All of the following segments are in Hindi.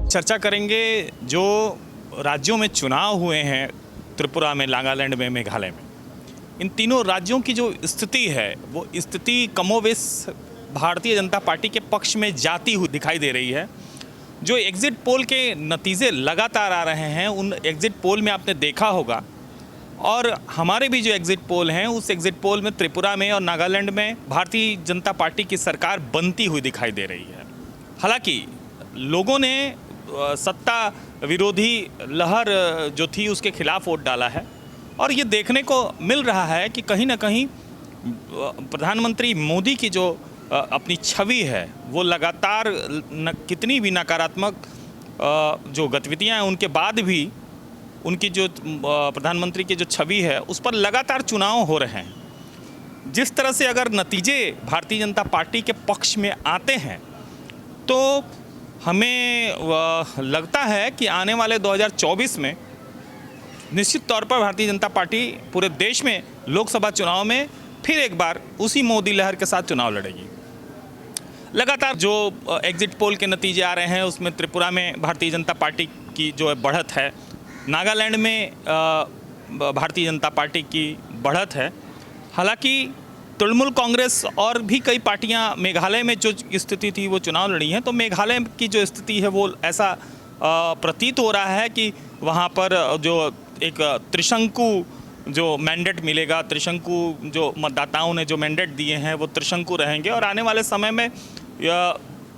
चर्चा करेंगे जो राज्यों में चुनाव हुए हैं, त्रिपुरा में, नागालैंड में, मेघालय में। इन तीनों राज्यों की जो स्थिति है वो स्थिति कमोवेश भारतीय जनता पार्टी के पक्ष में जाती हुई दिखाई दे रही है। जो एग्जिट पोल के नतीजे लगातार आ रहे हैं, उन एग्जिट पोल में आपने देखा होगा, और हमारे भी जो एग्जिट पोल हैं उस एग्जिट पोल में त्रिपुरा में और नागालैंड में भारतीय जनता पार्टी की सरकार बनती हुई दिखाई दे रही है। हालांकि लोगों ने सत्ता विरोधी लहर जो थी उसके खिलाफ वोट डाला है, और ये देखने को मिल रहा है कि कहीं ना कहीं प्रधानमंत्री मोदी की जो अपनी छवि है वो लगातार कितनी भी नकारात्मक जो गतिविधियां हैं उनके बाद भी उनकी जो प्रधानमंत्री की जो छवि है उस पर लगातार चुनाव हो रहे हैं। जिस तरह से अगर नतीजे भारतीय जनता पार्टी के पक्ष में आते हैं तो हमें लगता है कि आने वाले 2024 में निश्चित तौर पर भारतीय जनता पार्टी पूरे देश में लोकसभा चुनाव में फिर एक बार उसी मोदी लहर के साथ चुनाव लड़ेगी। लगातार जो एग्जिट पोल के नतीजे आ रहे हैं उसमें त्रिपुरा में भारतीय जनता पार्टी की जो बढ़त है, नागालैंड में भारतीय जनता पार्टी की बढ़त है। हालांकि तृणमूल कांग्रेस और भी कई पार्टियां मेघालय में जो स्थिति थी वो चुनाव लड़ी हैं, तो मेघालय की जो स्थिति है वो ऐसा प्रतीत हो रहा है कि वहाँ पर जो एक त्रिशंकु जो मैंडेट मिलेगा, त्रिशंकु जो मतदाताओं ने जो मैंडेट दिए हैं वो त्रिशंकु रहेंगे। और आने वाले समय में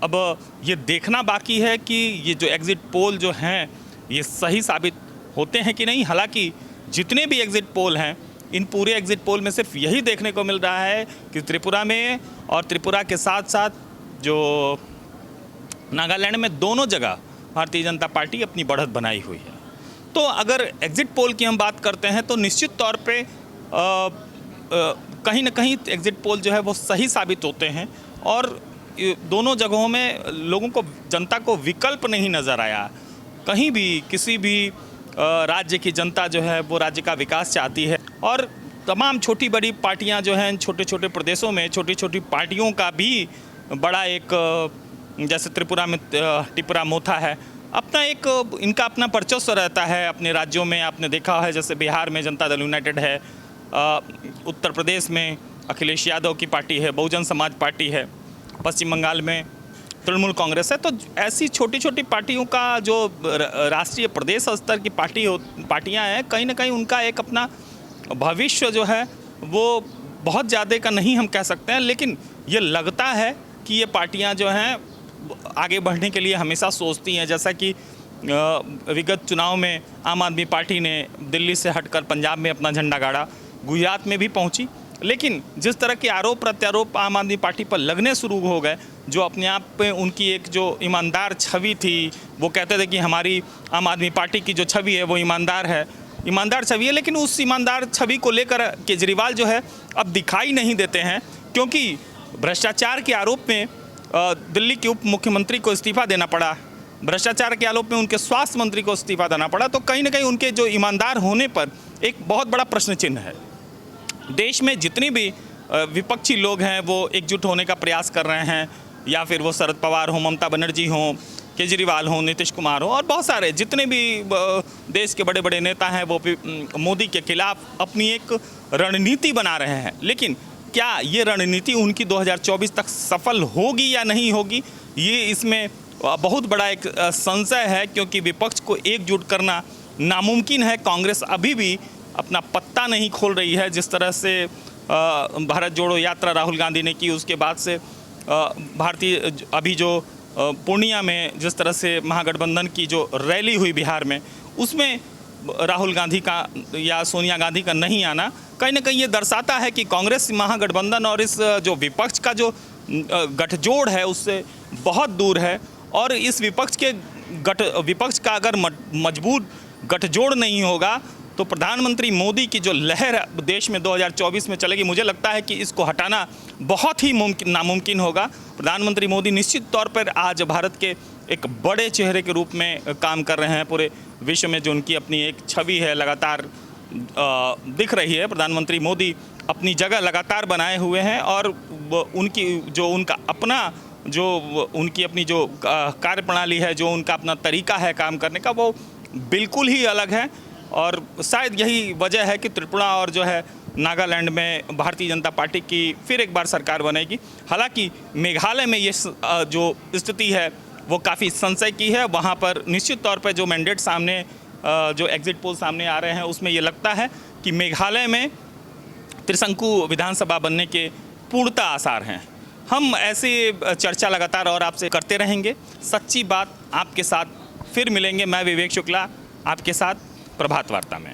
अब ये देखना बाकी है कि ये जो एग्जिट पोल जो हैं ये सही साबित होते हैं कि नहीं। हालांकि जितने भी एग्जिट पोल हैं, इन पूरे एग्जिट पोल में सिर्फ यही देखने को मिल रहा है कि त्रिपुरा में और त्रिपुरा के साथ साथ जो नागालैंड में दोनों जगह भारतीय जनता पार्टी अपनी बढ़त बनाई हुई है। तो अगर एग्जिट पोल की हम बात करते हैं तो निश्चित तौर पे कहीं ना कहीं एग्जिट पोल जो है वो सही साबित होते हैं, और दोनों जगहों में लोगों को, जनता को विकल्प नहीं नज़र आया। कहीं भी किसी भी राज्य की जनता जो है वो राज्य का विकास चाहती है, और तमाम छोटी बड़ी पार्टियां जो हैं छोटे छोटे प्रदेशों में छोटी छोटी पार्टियों का भी बड़ा एक, जैसे त्रिपुरा में टिपरा मोथा है, अपना एक इनका अपना वर्चस्व रहता है अपने राज्यों में। आपने देखा है जैसे बिहार में जनता दल यूनाइटेड है, उत्तर प्रदेश में अखिलेश यादव की पार्टी है, बहुजन समाज पार्टी है, पश्चिम बंगाल में तृणमूल कांग्रेस है। तो ऐसी छोटी छोटी पार्टियों का जो राष्ट्रीय प्रदेश स्तर की पार्टियां हैं, कहीं ना कहीं उनका एक अपना भविष्य जो है वो बहुत ज़्यादा का नहीं हम कह सकते हैं, लेकिन ये लगता है कि ये पार्टियां जो हैं आगे बढ़ने के लिए हमेशा सोचती हैं। जैसा कि विगत चुनाव में आम आदमी पार्टी ने दिल्ली से हटकर पंजाब में अपना झंडा गाड़ा, गुजरात में भी पहुंची, लेकिन जिस तरह के आरोप प्रत्यारोप आम आदमी पार्टी पर लगने शुरू हो गए, जो अपने आप पे उनकी एक जो ईमानदार छवि थी, वो कहते थे कि हमारी आम आदमी पार्टी की जो छवि है वो ईमानदार छवि है, लेकिन उस ईमानदार छवि को लेकर केजरीवाल जो है अब दिखाई नहीं देते हैं, क्योंकि भ्रष्टाचार के आरोप में दिल्ली के उप मुख्यमंत्री को इस्तीफा देना पड़ा, भ्रष्टाचार के आरोप में उनके स्वास्थ्य मंत्री को इस्तीफा देना पड़ा। तो कहीं ना कहीं उनके जो ईमानदार होने पर एक बहुत बड़ा प्रश्न चिन्ह है। देश में जितने भी विपक्षी लोग हैं वो एकजुट होने का प्रयास कर रहे हैं, या फिर वो शरद पवार हो, ममता बनर्जी हो, केजरीवाल हो, नीतीश कुमार हो, और बहुत सारे जितने भी देश के बड़े बड़े नेता हैं वो मोदी के खिलाफ अपनी एक रणनीति बना रहे हैं। लेकिन क्या ये रणनीति उनकी 2024 तक सफल होगी या नहीं होगी, ये इसमें बहुत बड़ा एक संशय है, क्योंकि विपक्ष को एकजुट करना नामुमकिन है। कांग्रेस अभी भी अपना पत्ता नहीं खोल रही है। जिस तरह से भारत जोड़ो यात्रा राहुल गांधी ने की, उसके बाद से भारतीय अभी जो पूर्णिया में जिस तरह से महागठबंधन की जो रैली हुई बिहार में, उसमें राहुल गांधी का या सोनिया गांधी का नहीं आना कहीं ना कहीं ये दर्शाता है कि कांग्रेस महागठबंधन और इस जो विपक्ष का जो गठजोड़ है उससे बहुत दूर है। और इस विपक्ष का अगर मजबूत गठजोड़ नहीं होगा तो प्रधानमंत्री मोदी की जो लहर देश में 2024 में चलेगी, मुझे लगता है कि इसको हटाना बहुत ही नामुमकिन होगा। प्रधानमंत्री मोदी निश्चित तौर पर आज भारत के एक बड़े चेहरे के रूप में काम कर रहे हैं। पूरे विश्व में जो उनकी अपनी एक छवि है, लगातार दिख रही है। प्रधानमंत्री मोदी अपनी जगह लगातार बनाए हुए हैं और उनकी जो उनका अपना जो उनकी अपनी जो कार्यप्रणाली है, जो उनका अपना तरीका है काम करने का, वो बिल्कुल ही अलग है। और शायद यही वजह है कि त्रिपुरा और जो है नागालैंड में भारतीय जनता पार्टी की फिर एक बार सरकार बनेगी। हालांकि मेघालय में ये जो स्थिति है वो काफ़ी संशय की है। वहाँ पर निश्चित तौर पर जो मैंडेट सामने जो एग्जिट पोल सामने आ रहे हैं उसमें ये लगता है कि मेघालय में त्रिशंकु विधानसभा बनने के पूर्णतः आसार हैं। हम ऐसी चर्चा लगातार और आपसे करते रहेंगे। सच्ची बात आपके साथ फिर मिलेंगे। मैं विवेक शुक्ला आपके साथ प्रभात वार्ता में।